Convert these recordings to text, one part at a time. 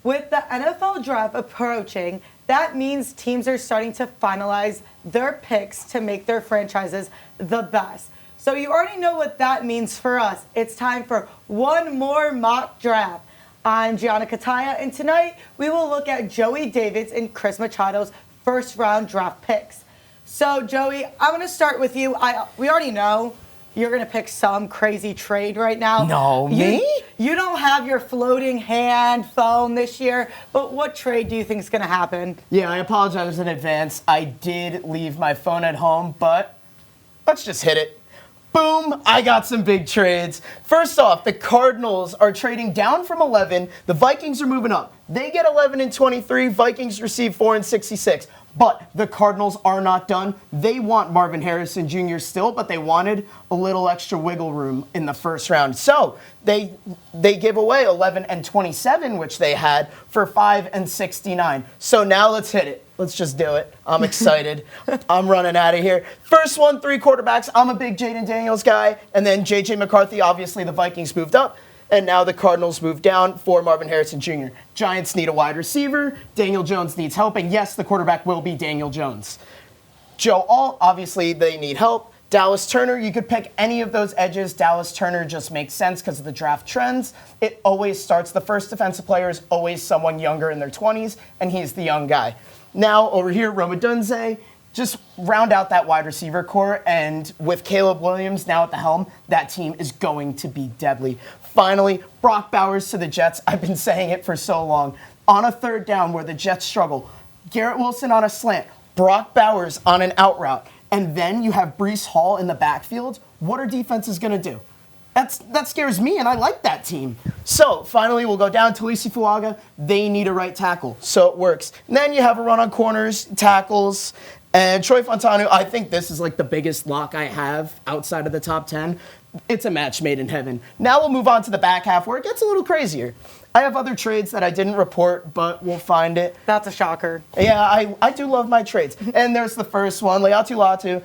With the NFL draft approaching, that means teams are starting to finalize their picks to make their franchises the best. So you already know what that means for us. It's time for one more mock draft. I'm Gianna Cutaia, and tonight we will look at Joey David's and Chris Machado's first-round draft picks. So, Joey, I'm going to start with you. We already know you're going to pick some crazy trade right now. No, me? You don't have your floating hand phone this year, but what trade do you think is going to happen? Yeah, I apologize in advance. I did leave my phone at home, but let's just hit it. Boom, I got some big trades. First off, the Cardinals are trading down from 11. The Vikings are moving up. They get 11 and 23. Vikings receive 4 and 66. But the Cardinals are not done. They want Marvin Harrison Jr. still, but they wanted a little extra wiggle room in the first round. So they give away 11 and 27, which they had, for 5 and 69. So now let's hit it. Let's just do it. I'm excited. I'm running out of here. First one, 3 quarterbacks. I'm a big Jaden Daniels guy. And then J.J. McCarthy, obviously the Vikings moved up. And now the Cardinals move down for Marvin Harrison Jr. Giants need a wide receiver. Daniel Jones needs help. And yes, the quarterback will be Daniel Jones. Joe Alt, obviously they need help. Dallas Turner, you could pick any of those edges. Dallas Turner just makes sense because of the draft trends. It always starts, the first defensive player is always someone younger in their 20s, and he's the young guy. Now over here, Roma Dunze, just round out that wide receiver core, and with Caleb Williams now at the helm, that team is going to be deadly. Finally, Brock Bowers to the Jets. I've been saying it for so long. On a third down where the Jets struggle, Garrett Wilson on a slant, Brock Bowers on an out route, and then you have Breece Hall in the backfield. What are defenses going to do? That scares me, and I like that team. So, finally, we'll go down to Talisi Fuaga. They need a right tackle, so it works. And then you have a run on corners, tackles, and Troy Fontanu. I think this is like the biggest lock I have outside of the top 10. It's a match made in heaven. Now we'll move on to the back half where it gets a little crazier. I have other trades that I didn't report, but we'll find it. That's a shocker. Yeah, I do love my trades. And there's the first one, Leatu Latu.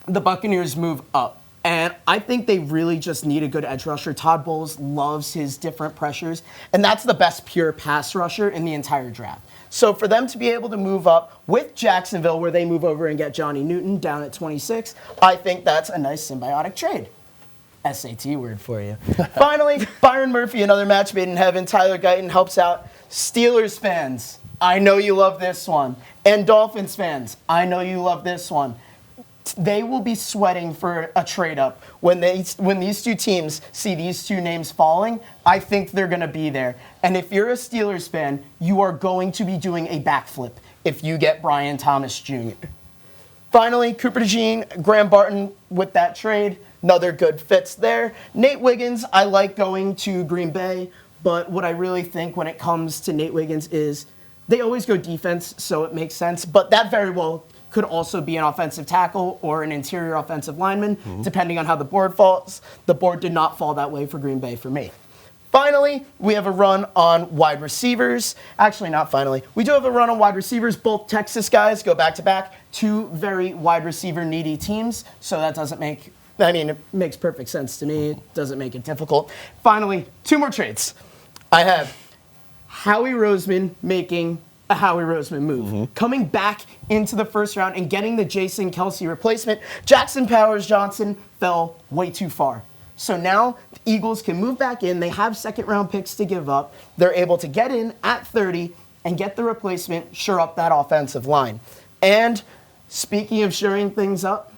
The Buccaneers move up. And I think they really just need a good edge rusher. Todd Bowles loves his different pressures. And that's the best pure pass rusher in the entire draft. So for them to be able to move up with Jacksonville, where they move over and get Johnny Newton down at 26, I think that's a nice symbiotic trade. SAT word for you. Finally, Byron Murphy, another match made in heaven. Tyler Guyton helps out. Steelers fans, I know you love this one. And Dolphins fans, I know you love this one. They will be sweating for a trade up when these two teams see these two names falling. I think they're going to be there. And if you're a Steelers fan, you are going to be doing a backflip if you get Brian Thomas Jr. Finally, Cooper DeJean, Graham Barton with that trade. Another good fits there. Nate Wiggins, I like going to Green Bay, but what I really think when it comes to Nate Wiggins is they always go defense, so it makes sense, but that very well could also be an offensive tackle or an interior offensive lineman, depending on how the board falls. The board did not fall that way for Green Bay for me. Finally, we have a run on wide receivers. Actually, not finally. We do have a run on wide receivers. Both Texas guys go back-to-back. 2 very wide receiver needy teams, so that doesn't make... it makes perfect sense to me. It doesn't make it difficult. Finally, 2 more trades. I have Howie Roseman making a Howie Roseman move. Coming back into the first round and getting the Jason Kelce replacement. Jackson Powers Johnson fell way too far. So now the Eagles can move back in. They have second-round picks to give up. They're able to get in at 30 and get the replacement, shore up that offensive line. And speaking of shoring things up,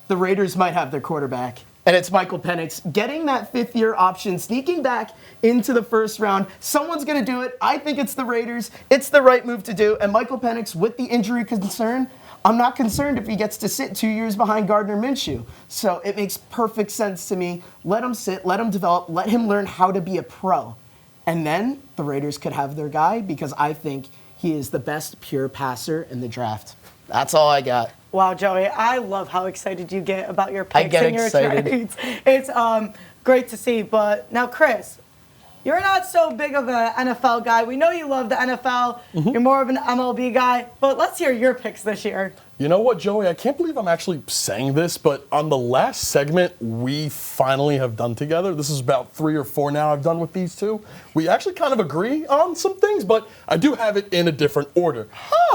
the Raiders might have their quarterback, and it's Michael Penix getting that 5th-year option, sneaking back into the first round. Someone's going to do it. I think it's the Raiders. It's the right move to do. And Michael Penix, with the injury concern, I'm not concerned if he gets to sit 2 years behind Gardner Minshew. So it makes perfect sense to me. Let him sit, let him develop, let him learn how to be a pro. And then the Raiders could have their guy because I think he is the best pure passer in the draft. That's all I got. Wow, Joey, I love how excited you get about your picks I get and your excited. trades. It's great to see. But now, Chris, you're not so big of an NFL guy. We know you love the NFL. You're more of an MLB guy. But let's hear your picks this year. You know what, Joey? I can't believe I'm actually saying this, but on the last segment we finally have done together, this is about 3 or 4 now I've done with these two, we actually kind of agree on some things, but I do have it in a different order.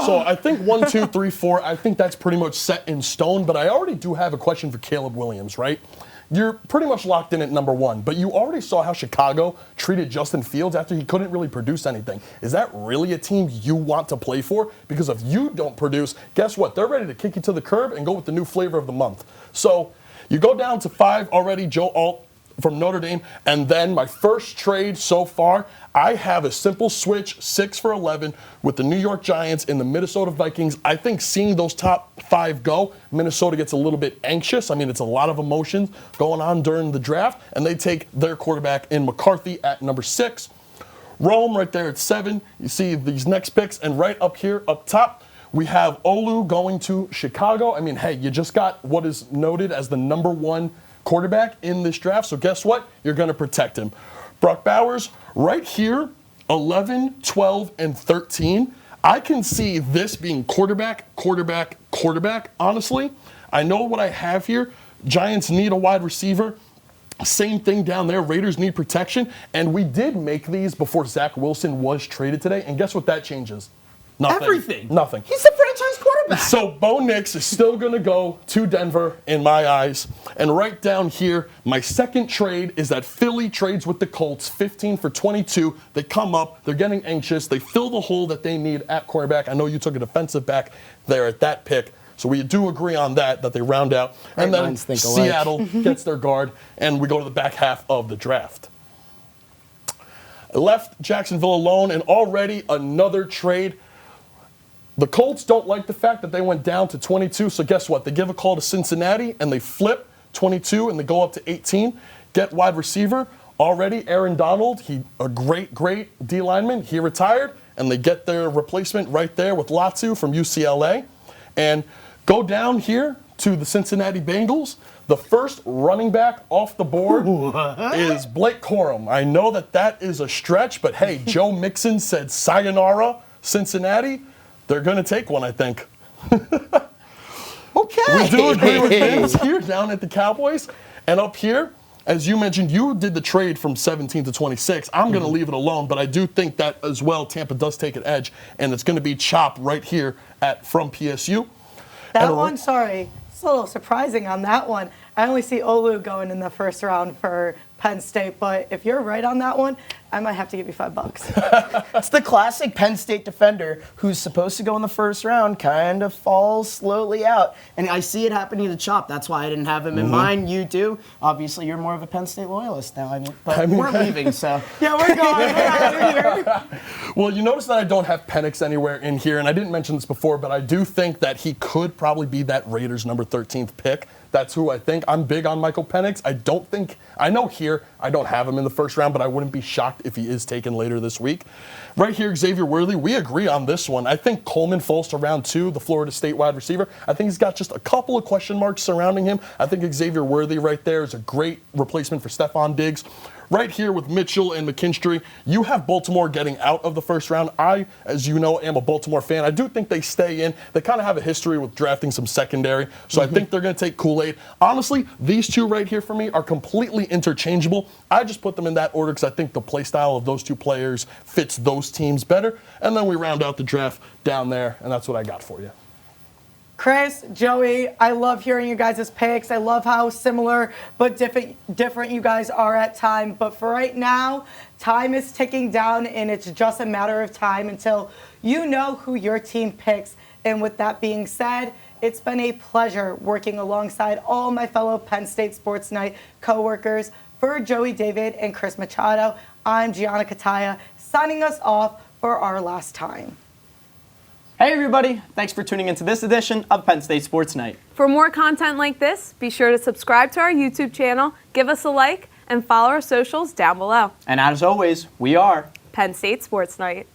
So I think 1, 2, 3, 4, I think that's pretty much set in stone, but I already do have a question for Caleb Williams, right? You're pretty much locked in at number 1, but you already saw how Chicago treated Justin Fields after he couldn't really produce anything. Is that really a team you want to play for? Because if you don't produce, guess what? They're ready to kick you to the curb and go with the new flavor of the month. So you go down to 5 already, Joe Alt from Notre Dame, and then my first trade so far, I have a simple switch, 6 for 11, with the New York Giants and the Minnesota Vikings. I think seeing those top 5 go, Minnesota gets a little bit anxious. I mean, it's a lot of emotions going on during the draft, and they take their quarterback in McCarthy at number 6. Rome right there at 7. You see these next picks, and right up here, up top, we have Olu going to Chicago. I mean, hey, you just got what is noted as the number 1 quarterback in this draft, so guess what? You're going to protect him. Brock Bowers, right here, 11, 12, and 13. I can see this being quarterback, quarterback, quarterback. Honestly, I know what I have here. Giants need a wide receiver. Same thing down there. Raiders need protection. And we did make these before Zach Wilson was traded today, and guess what that changes? Nothing. Everything. Nothing. He's the franchise quarterback. So Bo Nix is still going to go to Denver in my eyes. And right down here, my second trade is that Philly trades with the Colts, 15 for 22. They come up, they're getting anxious, they fill the hole that they need at quarterback. I know you took a defensive back there at that pick, so we do agree on that they round out. And then Seattle gets their guard, and we go to the back half of the draft. I left Jacksonville alone, and already another trade. The Colts don't like the fact that they went down to 22, so guess what? They give a call to Cincinnati, and they flip 22, and they go up to 18. Get wide receiver. Already, Aaron Donald, a great D lineman. He retired, and they get their replacement right there with Latu from UCLA. And go down here to the Cincinnati Bengals. The first running back off the board is Blake Corum. I know that is a stretch, but hey, Joe Mixon said sayonara, Cincinnati. They're going to take one, I think. Okay. We do agree with things here down at the Cowboys. And up here, as you mentioned, you did the trade from 17 to 26. I'm going to leave it alone, but I do think that as well, Tampa does take an edge, and it's going to be Chop right here from PSU. That one, sorry, it's a little surprising on that one. I only see Olu going in the first round for Penn State, but if you're right on that one, I might have to give you $5. It's the classic Penn State defender who's supposed to go in the first round, kind of falls slowly out. And I see it happening to Chop. That's why I didn't have him in mind. You do. Obviously, you're more of a Penn State loyalist now. But we're leaving, so. Yeah, we're going. We're out of here. Well, you notice that I don't have Penix anywhere in here, and I didn't mention this before, but I do think that he could probably be that Raiders number 13th pick. That's who I think. I'm big on Michael Penix. I know here I don't have him in the first round, but I wouldn't be shocked if he is taken later this week. Right here, Xavier Worthy, we agree on this one. I think Coleman falls to round 2, the Florida State wide receiver. I think he's got just a couple of question marks surrounding him. I think Xavier Worthy right there is a great replacement for Stephon Diggs. Right here with Mitchell and McKinstry, you have Baltimore getting out of the first round. I, as you know, am a Baltimore fan. I do think they stay in. They kind of have a history with drafting some secondary, so I think they're going to take Kool-Aid. Honestly, these two right here for me are completely interchangeable. I just put them in that order because I think the play style of those two players fits those teams better. And then we round out the draft down there, and that's what I got for you. Chris, Joey, I love hearing you guys' picks. I love how similar but different you guys are at time. But for right now, time is ticking down, and it's just a matter of time until you know who your team picks. And with that being said, it's been a pleasure working alongside all my fellow Penn State Sports Night coworkers. For Joey David and Chris Machado, I'm Gianna Cutaia, signing us off for our last time. Hey everybody, thanks for tuning into this edition of Penn State Sports Night. For more content like this, be sure to subscribe to our YouTube channel, give us a like, and follow our socials down below. And as always, we are Penn State Sports Night.